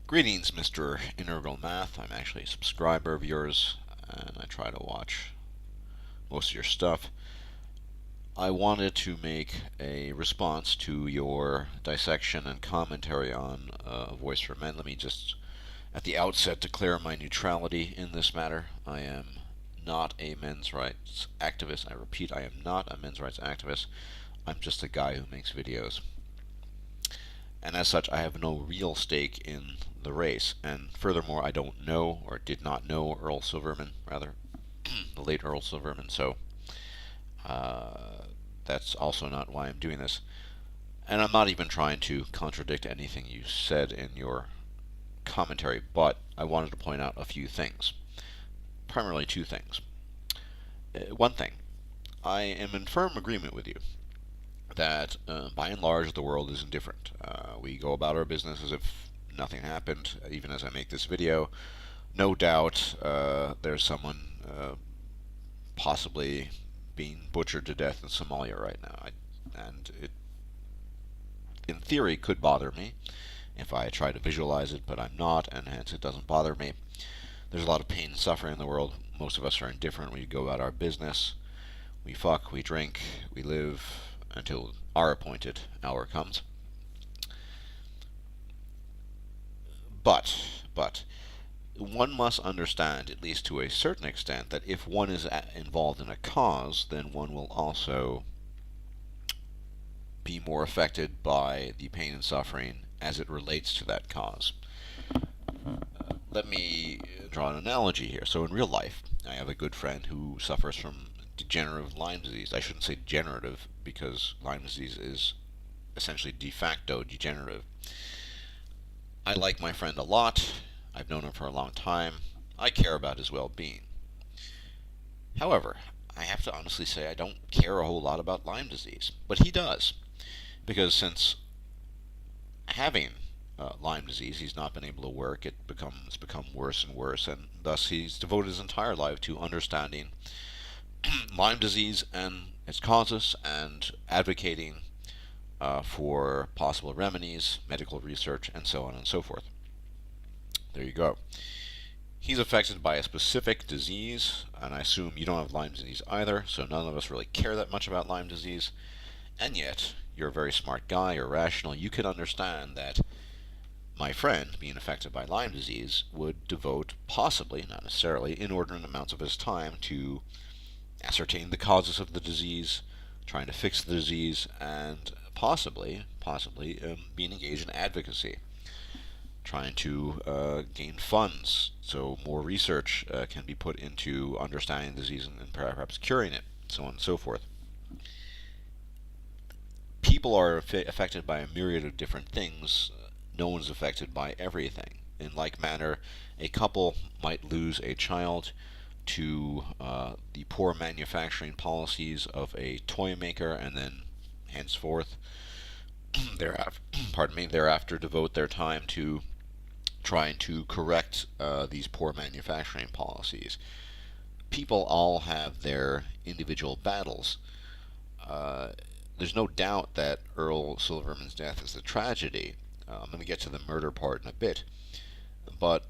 Greetings, Mr. Integral Math. I'm actually a subscriber of yours, and I try to watch most of your stuff. I wanted to make a response to your dissection and commentary on A Voice for Men. Let me just, at the outset, declare my neutrality in this matter. I am not a men's rights activist. I repeat, I am not a men's rights activist. I'm just a guy who makes videos. And as such, I have no real stake in the race. And furthermore, I don't know, or did not know, Earl Silverman, rather, the late Earl Silverman, so that's also not why I'm doing this. And I'm not even trying to contradict anything you said in your commentary, but I wanted to point out a few things. Primarily two things. One thing, I am in firm agreement with you that by and large the world is indifferent. We go about our business as if nothing happened, even as I make this video. No doubt there's someone possibly being butchered to death in Somalia right now. And it, in theory, could bother me if I try to visualize it, but I'm not, and hence it doesn't bother me. There's a lot of pain and suffering in the world. Most of us are indifferent. We go about our business. We fuck, we drink, we live until our appointed hour comes. But, one must understand, at least to a certain extent, that if one is involved in a cause, then one will also be more affected by the pain and suffering as it relates to that cause. Let me draw an analogy here. So in real life, I have a good friend who suffers from degenerative Lyme disease. I shouldn't say degenerative because Lyme disease is essentially de facto degenerative. I like my friend a lot. I've known him for a long time. I care about his well-being. However, I have to honestly say I don't care a whole lot about Lyme disease, but he does, because since having Lyme disease, he's not been able to work. It's become worse and worse, and thus he's devoted his entire life to understanding Lyme disease and its causes and advocating for possible remedies, medical research, and so on and so forth. There you go. He's affected by a specific disease, and I assume you don't have Lyme disease either, so none of us really care that much about Lyme disease. And yet, you're a very smart guy, you're rational, you can understand that my friend, being affected by Lyme disease, would devote possibly, not necessarily, inordinate amounts of his time to ascertain the causes of the disease, trying to fix the disease, and possibly being engaged in advocacy, trying to gain funds so more research can be put into understanding the disease and perhaps curing it, so on and so forth. People are affected by a myriad of different things. No one's affected by everything. In like manner, a couple might lose a child to the poor manufacturing policies of a toy maker, and then henceforth thereafter devote their time to trying to correct these poor manufacturing policies. People all have their individual battles. There's no doubt that Earl Silverman's death is a tragedy. I'm going to get to the murder part in a bit, and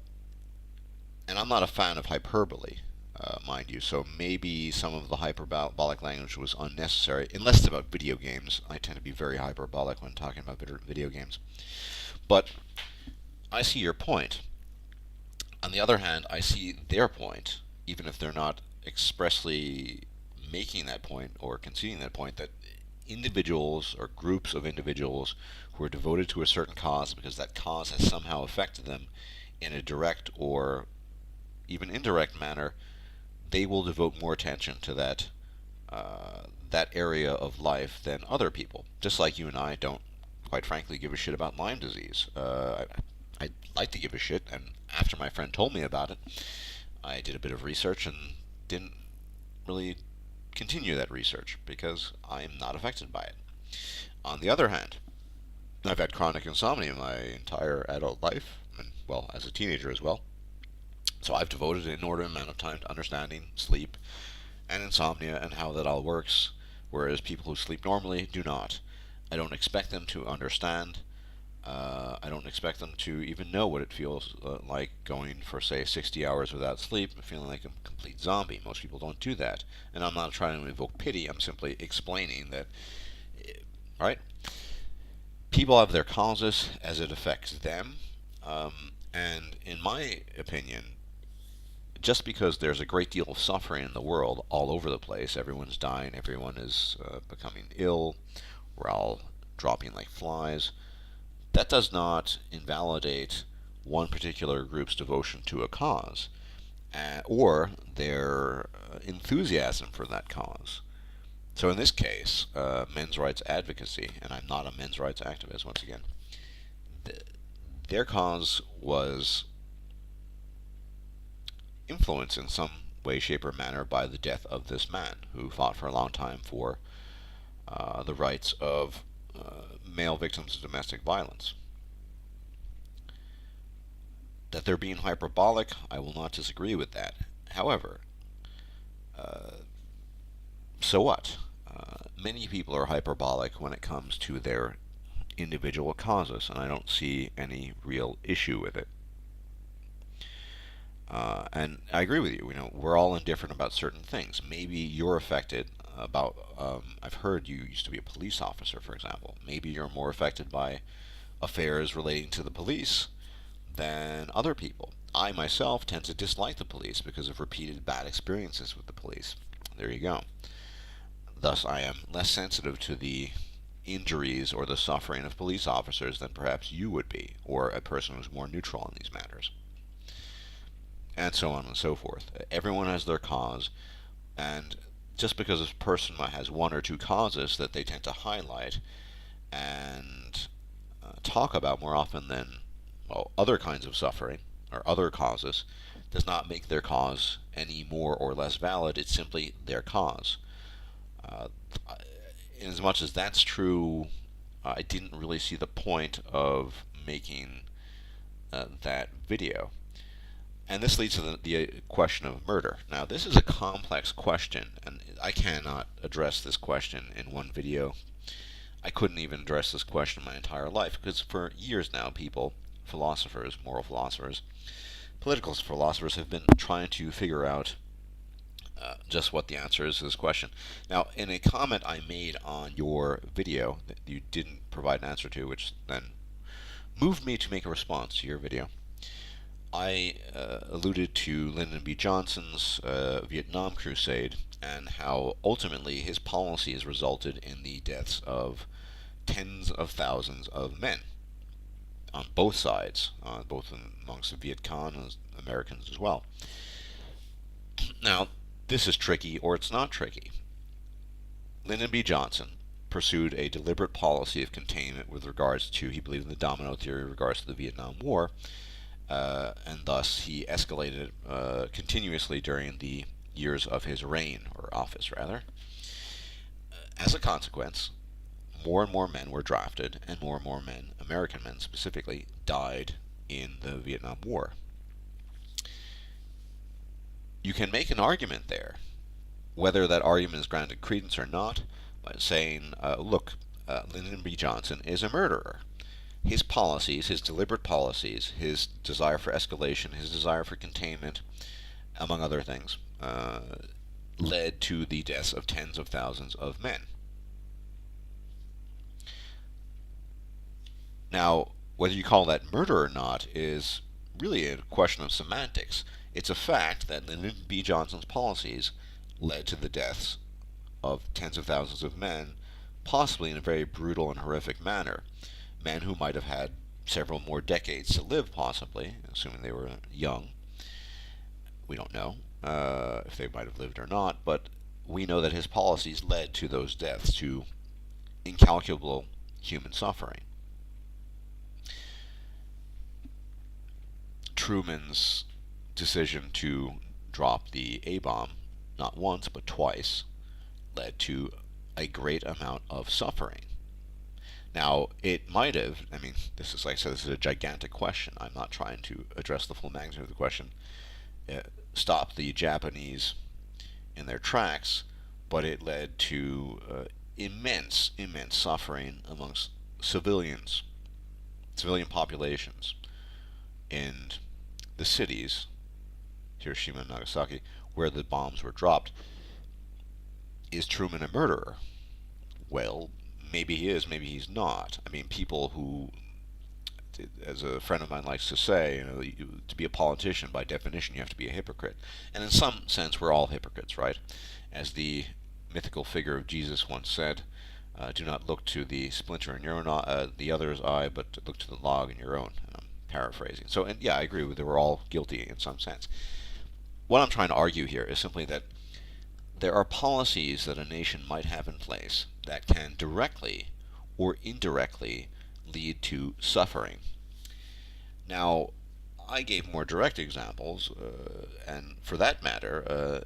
I'm not a fan of hyperbole, mind you, so maybe some of the hyperbolic language was unnecessary, unless it's about video games. I tend to be very hyperbolic when talking about video games. But I see your point. On the other hand, I see their point, even if they're not expressly making that point or conceding that point, that individuals or groups of individuals who are devoted to a certain cause because that cause has somehow affected them in a direct or even indirect manner, they will devote more attention to that area of life than other people. Just like you and I don't, quite frankly, give a shit about Lyme disease. I'd like to give a shit, and after my friend told me about it, I did a bit of research and didn't really continue that research because I am not affected by it. On the other hand, I've had chronic insomnia my entire adult life, and well, as a teenager as well. So I've devoted an inordinate amount of time to understanding sleep and insomnia and how that all works, whereas people who sleep normally do not. I don't expect them to understand I don't expect them to even know what it feels like going for, say, 60 hours without sleep and feeling like a complete zombie. Most people don't do that. And I'm not trying to invoke pity, I'm simply explaining that, right? People have their causes as it affects them. And in my opinion, just because there's a great deal of suffering in the world all over the place, everyone's dying, everyone is becoming ill, we're all dropping like flies, that does not invalidate one particular group's devotion to a cause or their enthusiasm for that cause. So in this case, men's rights advocacy, and I'm not a men's rights activist once again, their cause was influenced in some way, shape, or manner by the death of this man who fought for a long time for the rights of male victims of domestic violence. That they're being hyperbolic, I will not disagree with that. However, so what? Many people are hyperbolic when it comes to their individual causes, and I don't see any real issue with it. And I agree with you. You know, we're all indifferent about certain things. Maybe you're affected about. I've heard you used to be a police officer, for example. Maybe you're more affected by affairs relating to the police than other people. I myself tend to dislike the police because of repeated bad experiences with the police. There you go. Thus, I am less sensitive to the injuries or the suffering of police officers than perhaps you would be, or a person who's more neutral in these matters, and so on and so forth. Everyone has their cause, and just because a person has one or two causes that they tend to highlight and talk about more often than, well, other kinds of suffering or other causes, does not make their cause any more or less valid. It's simply their cause. Uh, in as much as that's true, I didn't really see the point of making that video. And this leads to the question of murder. Now, this is a complex question, and I cannot address this question in one video. I couldn't even address this question my entire life, because for years now, people, philosophers, moral philosophers, political philosophers have been trying to figure out just what the answer is to this question. Now, in a comment I made on your video that you didn't provide an answer to, which then moved me to make a response to your video, I alluded to Lyndon B. Johnson's Vietnam crusade and how ultimately his policies resulted in the deaths of tens of thousands of men on both sides, both amongst the Viet Cong and Americans as well. Now, this is tricky, or it's not tricky. Lyndon B. Johnson pursued a deliberate policy of containment with regards to, he believed in the domino theory with regards to the Vietnam War, and thus he escalated continuously during the years of his reign, or office rather. As a consequence, more and more men were drafted, and more men, American men specifically, died in the Vietnam War. You can make an argument there, whether that argument is granted credence or not, by saying, look, Lyndon B. Johnson is a murderer. His policies, his deliberate policies, his desire for escalation, his desire for containment, among other things, led to the deaths of tens of thousands of men. Now, whether you call that murder or not is really a question of semantics. It's a fact that Lyndon B. Johnson's policies led to the deaths of tens of thousands of men, possibly in a very brutal and horrific manner. Men who might have had several more decades to live, possibly, assuming they were young. We don't know if they might have lived or not, but we know that his policies led to those deaths, to incalculable human suffering. Truman's decision to drop the A-bomb, not once but twice, led to a great amount of suffering. Now, it might have, I mean, this is, like I said, this is a gigantic question. I'm not trying to address the full magnitude of the question. Stop the Japanese in their tracks, but it led to immense suffering amongst civilians. civilian populations in the cities, Hiroshima and Nagasaki, where the bombs were dropped, is Truman a murderer? Well, maybe he is, maybe he's not. I mean, people who, as a friend of mine likes to say, to be a politician, by definition, you have to be a hypocrite. And in some sense, we're all hypocrites, right? As the mythical figure of Jesus once said, do not look to the splinter in your own, the other's eye, but look to the log in your own. And I'm paraphrasing. So, and yeah, I agree with that. We're all guilty in some sense. What I'm trying to argue here is simply that there are policies that a nation might have in place that can directly or indirectly lead to suffering. Now, I gave more direct examples, and for that matter,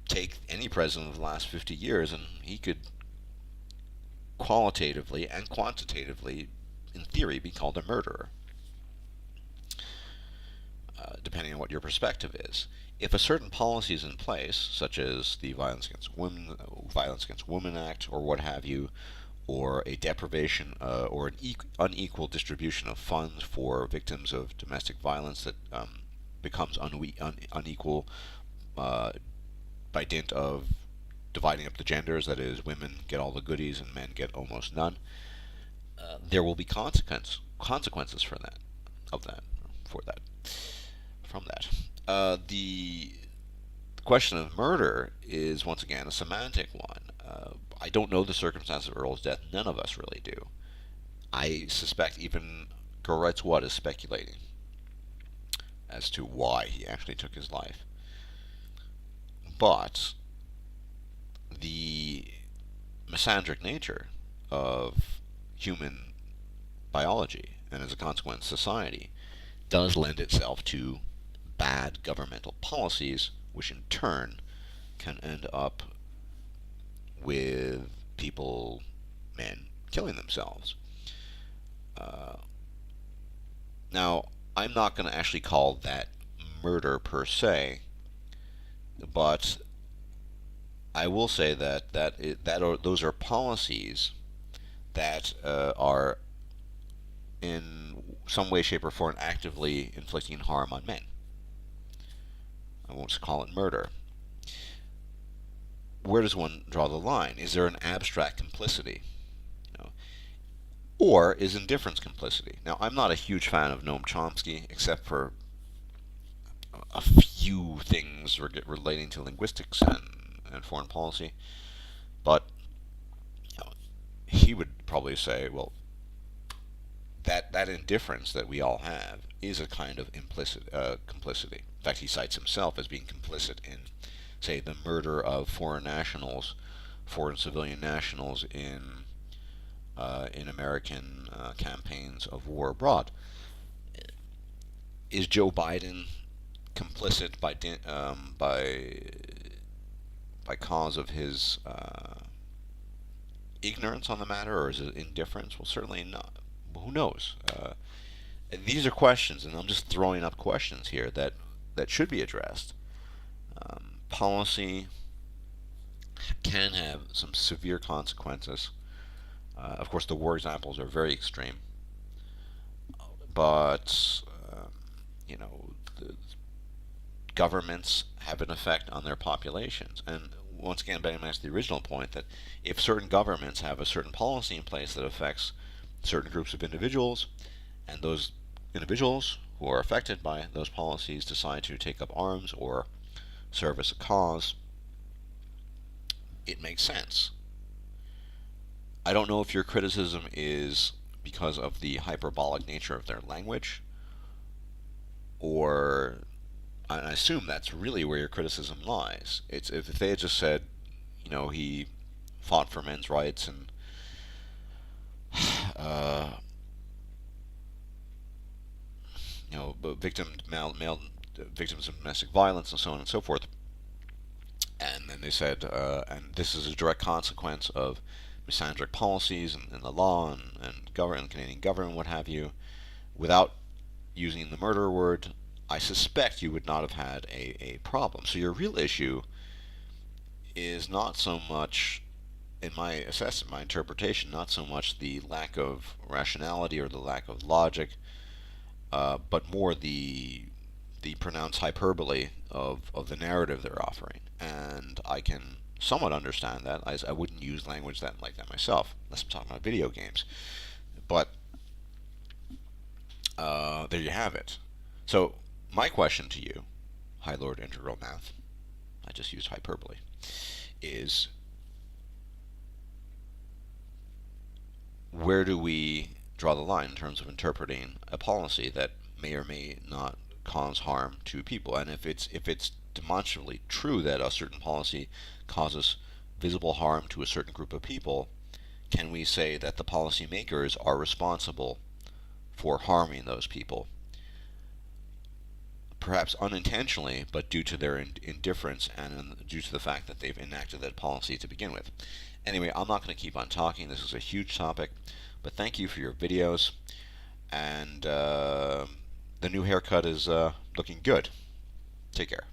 take any president of the last 50 years, and he could qualitatively and quantitatively, in theory, be called a murderer, depending on what your perspective is. If a certain policy is in place, such as the Violence Against Women Act, or what have you, or a deprivation or an unequal distribution of funds for victims of domestic violence that becomes unequal by dint of dividing up the genders, that is, women get all the goodies and men get almost none, there will be consequences for that, from that. The question of murder is once again a semantic one. I don't know the circumstances of Earl's death. None of us really do. I suspect even Gerritz Watt is speculating as to why he actually took his life. But the misandric nature of human biology, and as a consequence society, does lend itself to bad governmental policies, which in turn can end up with people, men, killing themselves. Now, I'm not going to actually call that murder per se, but I will say that those are policies that are in some way, shape, or form actively inflicting harm on men. I won't call it murder. Where does one draw the line? Is there an abstract complicity? Or is indifference complicity? Now, I'm not a huge fan of Noam Chomsky, except for a few things relating to linguistics and foreign policy. But he would probably say, well, that indifference that we all have is a kind of implicit complicity. In fact, he cites himself as being complicit in, say, the murder of foreign civilian nationals in American campaigns of war abroad. Is Joe Biden complicit by cause of his ignorance on the matter, or is it indifference? Well, certainly not. Who knows? These are questions, and I'm just throwing up questions here that should be addressed. Policy can have some severe consequences. Of course, the war examples are very extreme, but the governments have an effect on their populations. And once again, getting back to the original point, that if certain governments have a certain policy in place that affects certain groups of individuals, and those individuals who are affected by those policies decide to take up arms or service a cause, it makes sense. I don't know if your criticism is because of the hyperbolic nature of their language, or I assume that's really where your criticism lies. It's if they had just said, he fought for men's rights and victims of domestic violence and so on and so forth, and then they said, and this is a direct consequence of misandric policies and the law and Canadian government, what have you, without using the murder word, I suspect you would not have had a problem. So your real issue is not so much in my assessment, my interpretation, not so much the lack of rationality or the lack of logic, but more the pronounced hyperbole of the narrative they're offering. And I can somewhat understand that. I wouldn't use language like that myself, unless I'm talking about video games. But there you have it. So my question to you, High Lord Integral Math, I just used hyperbole, is where do we draw the line in terms of interpreting a policy that may or may not cause harm to people? And if it's demonstrably true that a certain policy causes visible harm to a certain group of people, can we say that the policymakers are responsible for harming those people? Perhaps unintentionally, but due to their indifference and due to the fact that they've enacted that policy to begin with. Anyway, I'm not going to keep on talking. This is a huge topic, but thank you for your videos, and the new haircut is looking good. Take care.